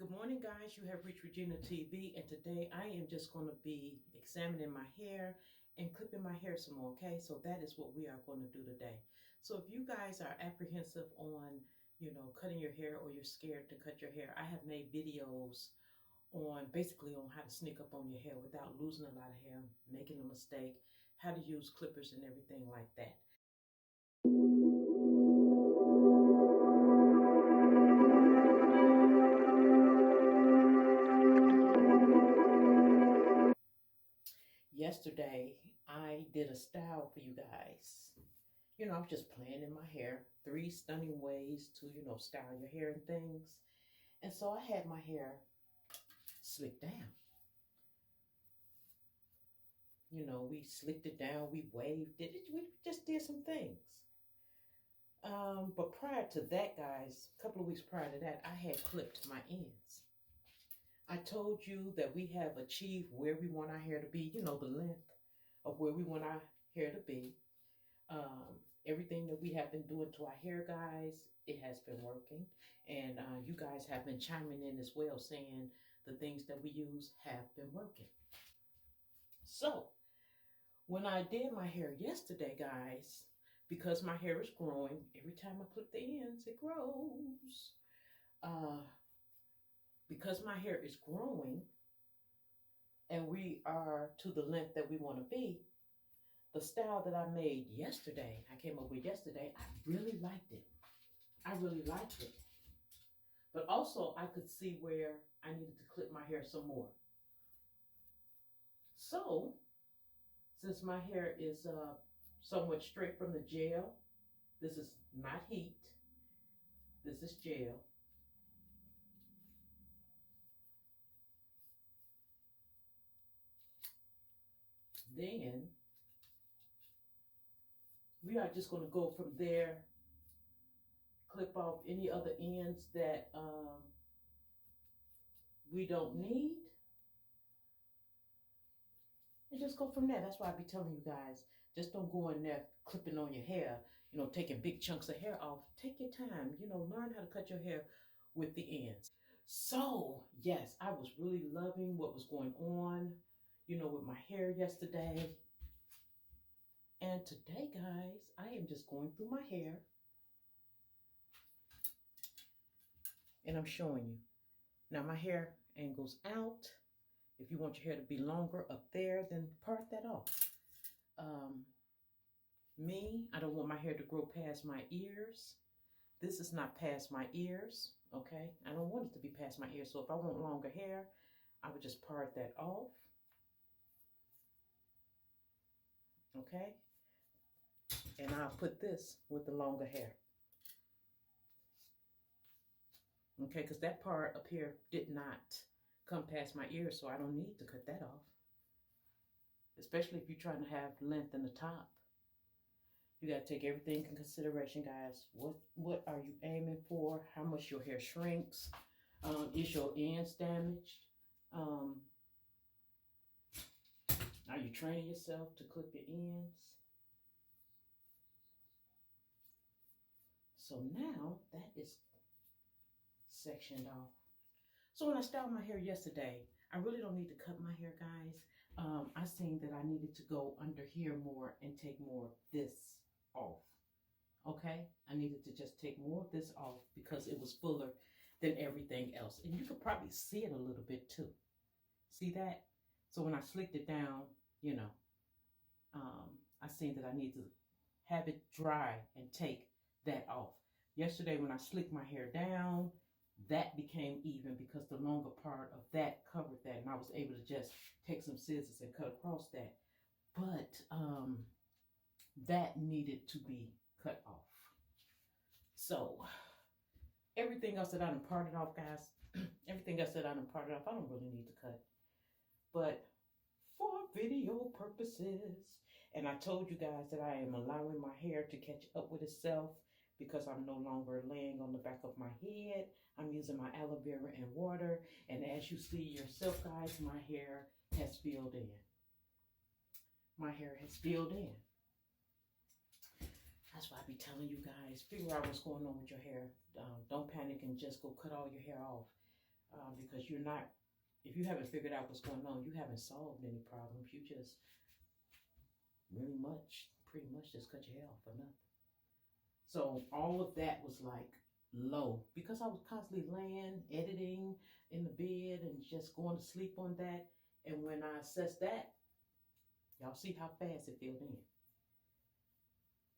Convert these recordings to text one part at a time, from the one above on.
Good morning, guys. You have reached Regina TV, and today I am just going to be examining my hair and clipping my hair some more, okay? So that is what we are going to do today. So if you guys are apprehensive on, cutting your hair, or you're scared to cut your hair, I have made videos on basically on how to sneak up on your hair without losing a lot of hair, making a mistake, how to use clippers and everything like that. Yesterday, I did a style for you guys. I was just playing in my hair, 3 stunning ways to, style your hair and things. And so I had my hair slicked down. We slicked it down, we waved it, we just did some things. But prior to that, guys, a couple of weeks prior to that, I had clipped my ends. I told you that we have achieved where we want our hair to be, the length of where we want our hair to be. Everything that we have been doing to our hair, guys, it has been working. And you guys have been chiming in as well, saying the things that we use have been working. So when I did my hair yesterday, guys, because my hair is growing, every time I clip the ends, it grows. Because my hair is growing and we are to the length that we want to be, the style that I made yesterday, I came up with yesterday, I really liked it. I really liked it. But also I could see where I needed to clip my hair some more. So, since my hair is somewhat straight from the gel, this is not heat, this is gel. Then, we are just going to go from there, clip off any other ends that we don't need, and just go from there. That's why I be telling you guys, just don't go in there clipping on your hair, taking big chunks of hair off. Take your time, learn how to cut your hair with the ends. So, yes, I was really loving what was going on, with my hair yesterday. And today, guys, I am just going through my hair and I'm showing you. Now, my hair angles out. If you want your hair to be longer up there, then part that off. I don't want my hair to grow past my ears. This is not past my ears, okay? I don't want it to be past my ears. So if I want longer hair, I would just part that off, okay? And I'll put this with the longer hair, okay? Because that part up here did not come past my ears, so I don't need to cut that off, especially if you're trying to have length in the top. You got to take everything in consideration, guys. What are you aiming for? How much your hair shrinks? Is your ends damaged? Are you training yourself to clip your ends? So now that is sectioned off. So when I styled my hair yesterday, I really don't need to cut my hair, guys. I seen that I needed to go under here more and take more of this off. Okay, I needed to just take more of this off because it was fuller than everything else. And you could probably see it a little bit too. See that? So when I slicked it down, I seen that I need to have it dry and take that off. Yesterday when I slicked my hair down, that became even because the longer part of that covered that, and I was able to just take some scissors and cut across that. But that needed to be cut off. So everything else that I done parted off, guys, everything else that I done parted off, I don't really need to cut. But for video purposes, and I told you guys that I am allowing my hair to catch up with itself because I'm no longer laying on the back of my head. I'm using my aloe vera and water, and as you see yourself, guys, my hair has filled in. My hair has filled in. That's why I be telling you guys, figure out what's going on with your hair. Don't panic and just go cut all your hair off. because you're not, if you haven't figured out what's going on, you haven't solved any problems. You just pretty much just cut your hair off for nothing. So all of that was like low because I was constantly laying, editing in the bed and just going to sleep on that. And when I assessed that, y'all see how fast it filled in.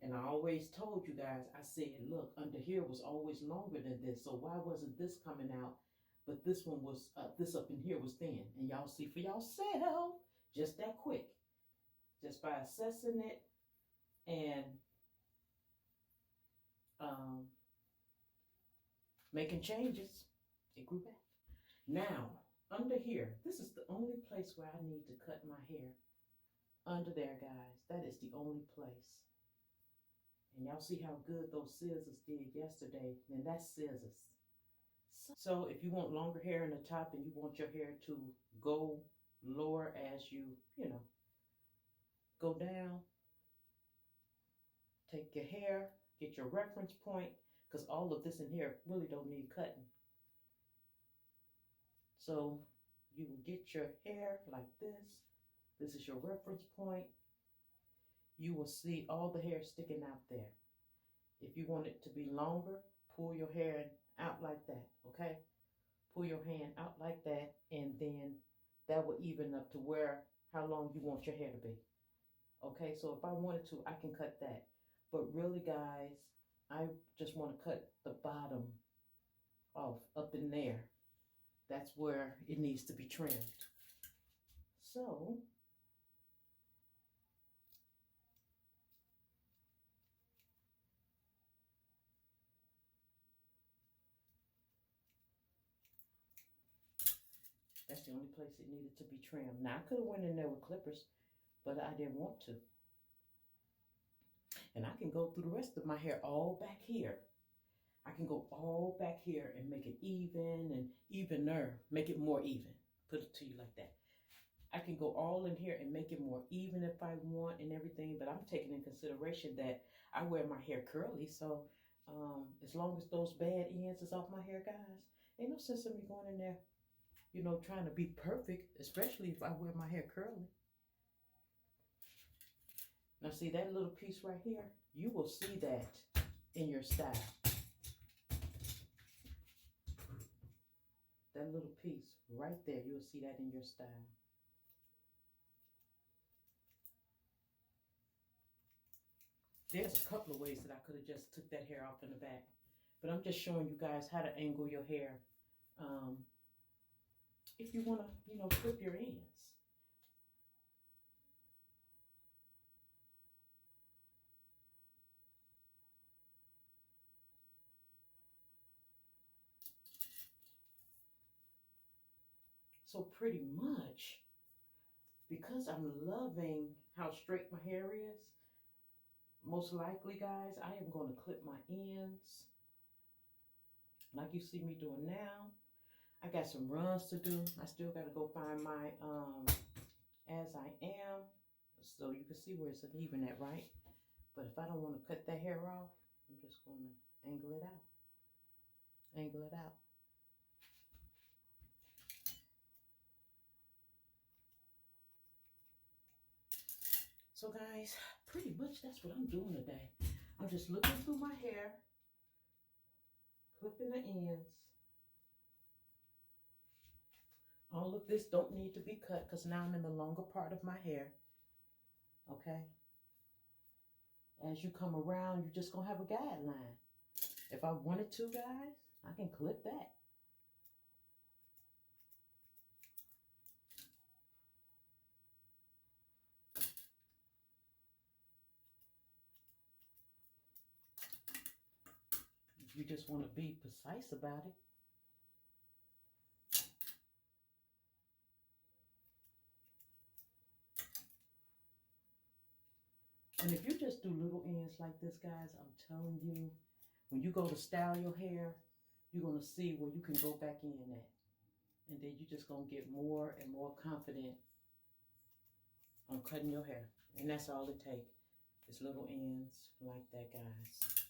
And I always told you guys, I said, look, under here was always longer than this. So why wasn't this coming out? But this one was, this up in here was thin. And y'all see for yourself, just that quick. Just by assessing it and making changes, it grew back. Now, under here, this is the only place where I need to cut my hair. Under there, guys, that is the only place. And y'all see how good those scissors did yesterday, and that's scissors. So if you want longer hair in the top and you want your hair to go lower as you go down, take your hair, get your reference point, because all of this in here really don't need cutting. So you will get your hair like this. This is your reference point. You will see all the hair sticking out there. If you want it to be longer, pull your hair out like that, okay? Pull your hand out like that, and then that will even up to how long you want your hair to be. Okay, so if I wanted to, I can cut that. But really, guys, I just want to cut the bottom off up in there. That's where it needs to be trimmed. So that's the only place it needed to be trimmed. Now, I could have went in there with clippers, but I didn't want to. And I can go through the rest of my hair all back here. I can go all back here and make it even and evener, make it more even. Put it to you like that. I can go all in here and make it more even if I want and everything, but I'm taking in consideration that I wear my hair curly, so as long as those bad ends is off my hair, guys, ain't no sense in me going in there, trying to be perfect, especially if I wear my hair curly. Now see that little piece right here? You will see that in your style. That little piece right there, you'll see that in your style. There's a couple of ways that I could have just took that hair off in the back. But I'm just showing you guys how to angle your hair. If you want to, flip your ends. So pretty much, because I'm loving how straight my hair is, most likely, guys, I am going to clip my ends like you see me doing now. I got some runs to do. I still got to go find my As I Am, so you can see where it's uneven at, right? But if I don't want to cut that hair off, I'm just going to angle it out. Angle it out. So guys, pretty much that's what I'm doing today. I'm just looking through my hair, clipping the ends. All of this don't need to be cut because now I'm in the longer part of my hair. Okay? As you come around, you're just going to have a guideline. If I wanted to, guys, I can clip that. If you just want to be precise about it. And if you just do little ends like this, guys, I'm telling you, when you go to style your hair, you're going to see where you can go back in at. And then you're just going to get more and more confident on cutting your hair. And that's all it takes. It's little ends like that, guys.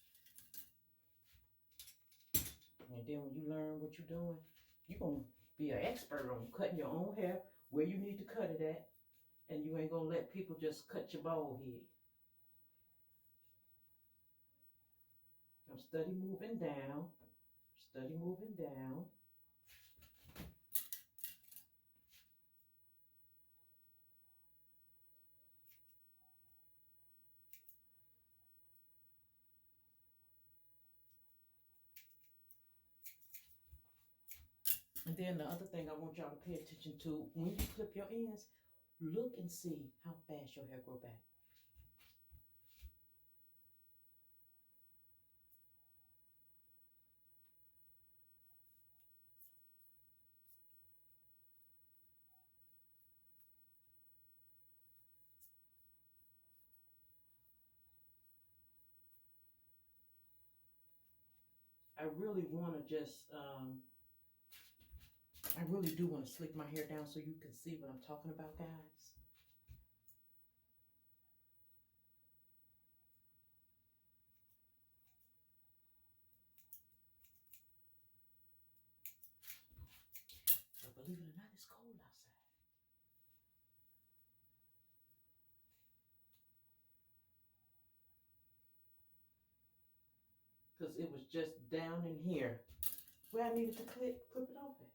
And then when you learn what you're doing, You're going to be an expert on cutting your own hair where you need to cut it at. And you ain't going to let people just cut your bald head. I'm steady moving down. Steady moving down. And then the other thing I want y'all to pay attention to, when you clip your ends, look and see how fast your hair grow back. I really want to just, I really do want to slick my hair down so you can see what I'm talking about, guys. But believe it or not, it's cold outside. Because it was just down in here where I needed to clip it off at.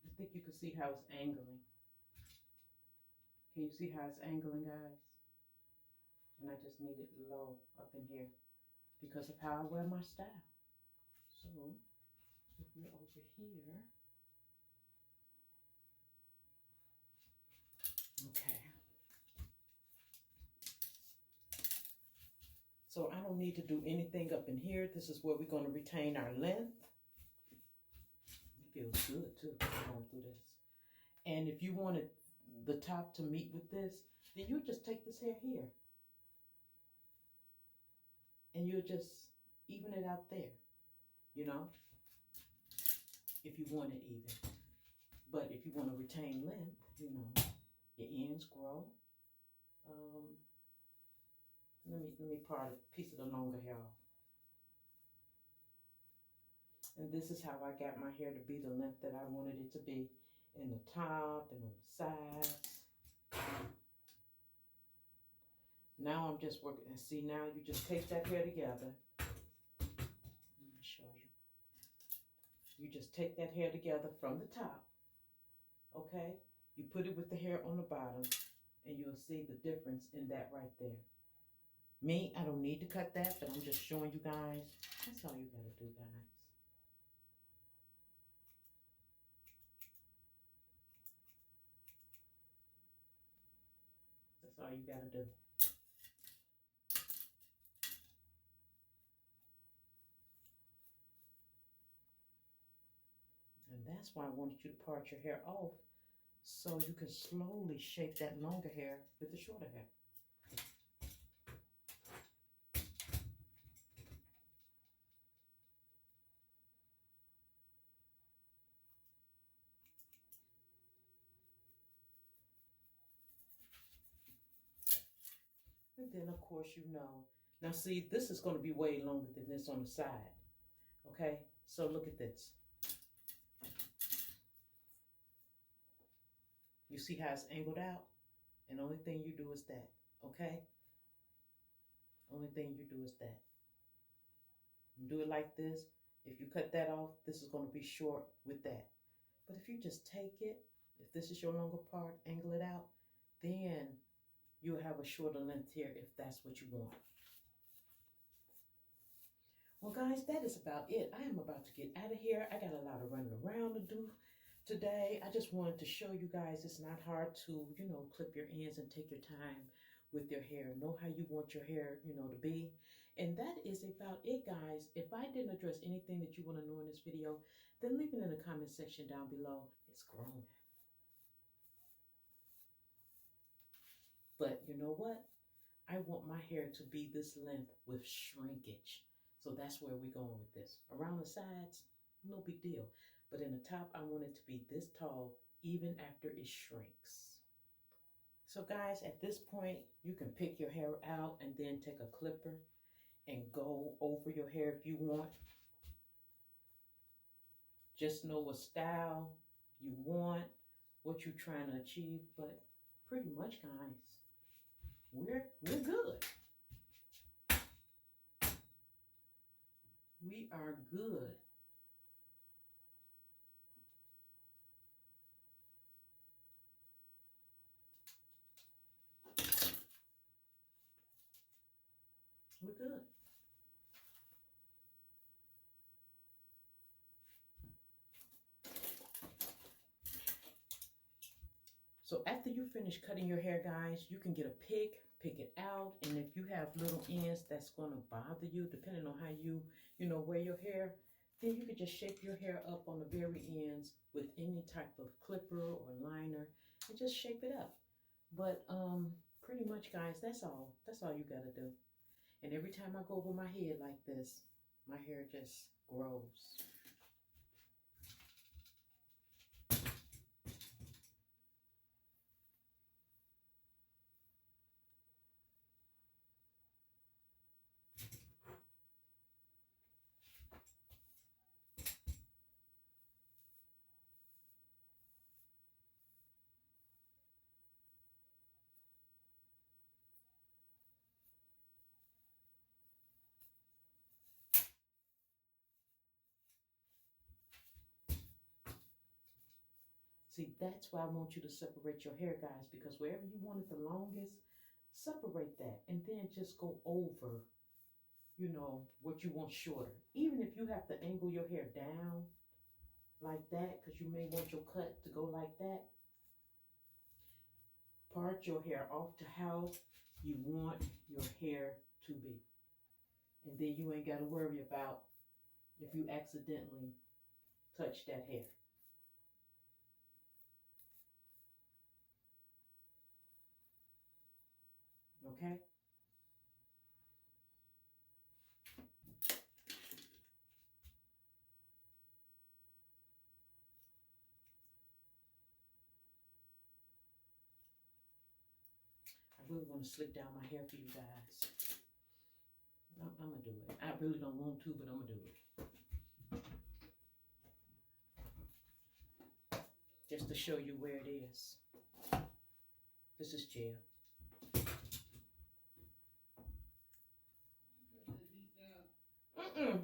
I think you can see how it's angling. Can you see how it's angling, guys? And I just need it low up in here because of how I wear my style. So if we're over here, okay. So I don't need to do anything up in here. This is where we're going to retain our length. It feels good too going through this. And if you wanted the top to meet with this, then you just take this hair here. And you'll just even it out there, you know, if you want it even. But if you want to retain length, you know, your ends grow. Let me part a piece of the longer hair off. And this is how I got my hair to be the length that I wanted it to be in the top and on the sides. Now I'm just working, and see now you just take that hair together. Let me show you. You just take that hair together from the top, okay? You put it with the hair on the bottom, and you'll see the difference in that right there. Me, I don't need to cut that, but I'm just showing you guys. That's all you gotta do, guys. That's all you gotta do. And that's why I wanted you to part your hair off so you can slowly shape that longer hair with the shorter hair. And then of course you know, now see this is going to be way longer than this on the side, okay? So look at this. You see how it's angled out? And the only thing you do is that, okay? Only thing you do is that. You do it like this. If you cut that off, this is going to be short with that. But if you just take it, if this is your longer part, angle it out, then you'll have a shorter length here if that's what you want. Well, guys, that is about it. I am about to get out of here. I got a lot of running around to do today. I just wanted to show you guys it's not hard to, you know, clip your ends and take your time with your hair. Know how you want your hair, you know, to be. And that is about it, guys. If I didn't address anything that you want to know in this video, then leave it in the comment section down below. It's grown. But you know what? I want my hair to be this length with shrinkage. So that's where we're going with this. Around the sides, no big deal. But in the top, I want it to be this tall even after it shrinks. So guys, at this point, you can pick your hair out and then take a clipper and go over your hair if you want. Just know what style you want, what you're trying to achieve, but pretty much, guys, we're good. We are good. We're good. So after you finish cutting your hair, guys, you can get a pick it out. And if you have little ends that's going to bother you, depending on how you wear your hair, then you can just shape your hair up on the very ends with any type of clipper or liner and just shape it up. But pretty much, guys, that's all. That's all you got to do. And every time I go over my head like this, my hair just grows. See, that's why I want you to separate your hair, guys, because wherever you want it the longest, separate that and then just go over, what you want shorter. Even if you have to angle your hair down like that, because you may want your cut to go like that, part your hair off to how you want your hair to be. And then you ain't got to worry about if you accidentally touch that hair. Okay? I really want to slick down my hair for you guys. I'm going to do it. I really don't want to, but I'm going to do it. Just to show you where it is. This is gel. Mm-mm.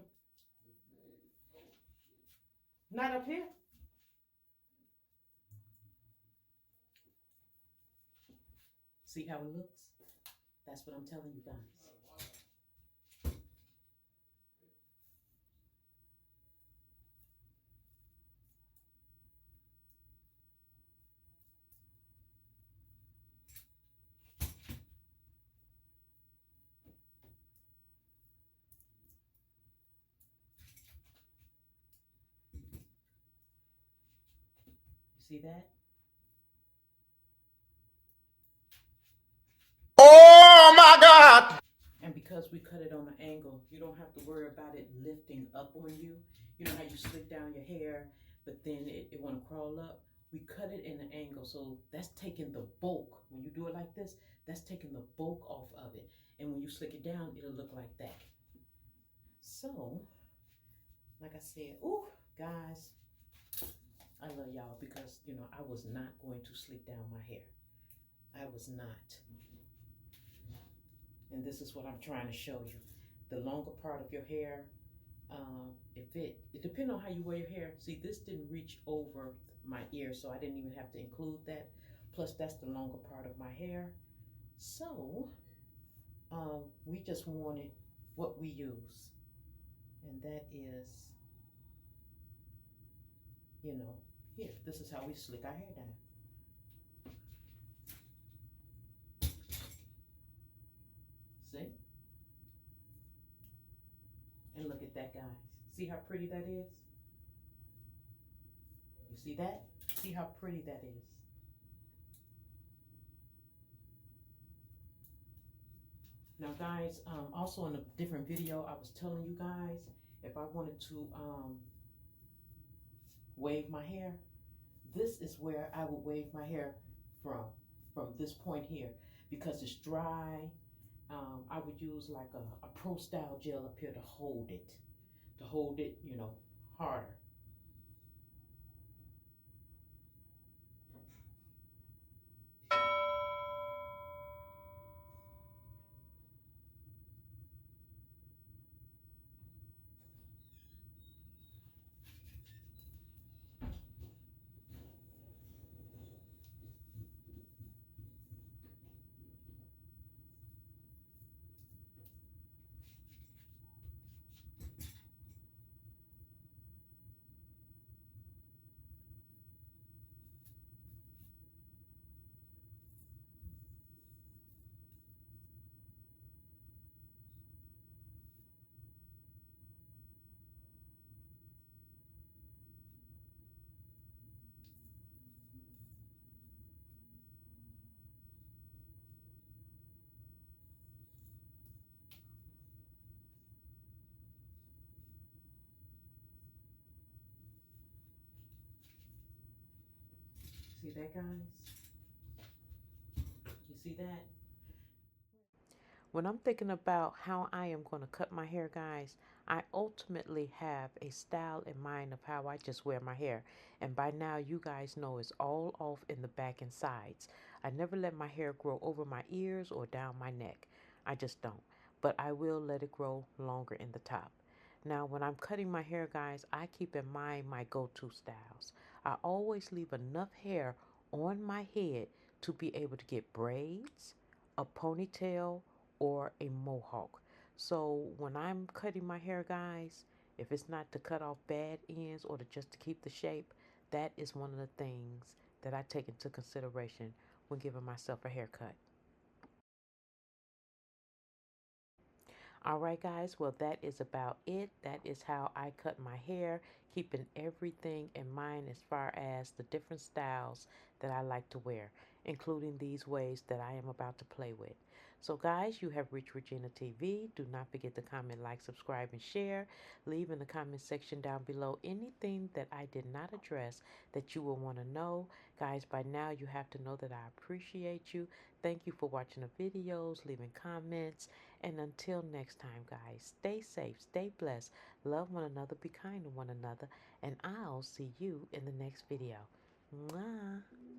Not up here. See how it looks? That's what I'm telling you guys. You see that? Oh my God! And because we cut it on an angle, you don't have to worry about it lifting up on you. You know how you slick down your hair, but then it want to crawl up? We cut it in an angle, so that's taking the bulk. When you do it like this, that's taking the bulk off of it. And when you slick it down, it'll look like that. So, like I said, ooh, guys, I love y'all because, I was not going to slick down my hair. I was not. And this is what I'm trying to show you. The longer part of your hair, it depends on how you wear your hair. See, this didn't reach over my ear, so I didn't even have to include that. Plus, that's the longer part of my hair. So, we just wanted what we use. And that is, here, this is how we slick our hair down. See? And look at that, guys. See how pretty that is? You see that? See how pretty that is? Now guys, also in a different video, I was telling you guys, if I wanted to wave my hair, this is where I would wave my hair from this point here, because it's dry. I would use like a pro style gel up here to hold it, you know, harder. See that, guys? You see that? When I'm thinking about how I am going to cut my hair, guys, I ultimately have a style in mind of how I just wear my hair. And by now, you guys know it's all off in the back and sides. I never let my hair grow over my ears or down my neck. I just don't. But I will let it grow longer in the top. Now, when I'm cutting my hair, guys, I keep in mind my go-to styles. I always leave enough hair on my head to be able to get braids, a ponytail, or a mohawk. So when I'm cutting my hair, guys, if it's not to cut off bad ends or just to keep the shape, that is one of the things that I take into consideration when giving myself a haircut. All right, guys, well, that is about it. That is how I cut my hair, keeping everything in mind as far as the different styles that I like to wear, including these ways that I am about to play with. So, guys, you have reached Regina TV. Do not forget to comment, like, subscribe, and share. Leave in the comment section down below anything that I did not address that you will want to know. Guys, by now you have to know that I appreciate you. Thank you for watching the videos, leaving comments, and until next time, guys, stay safe, stay blessed, love one another, be kind to one another, and I'll see you in the next video. Mwah.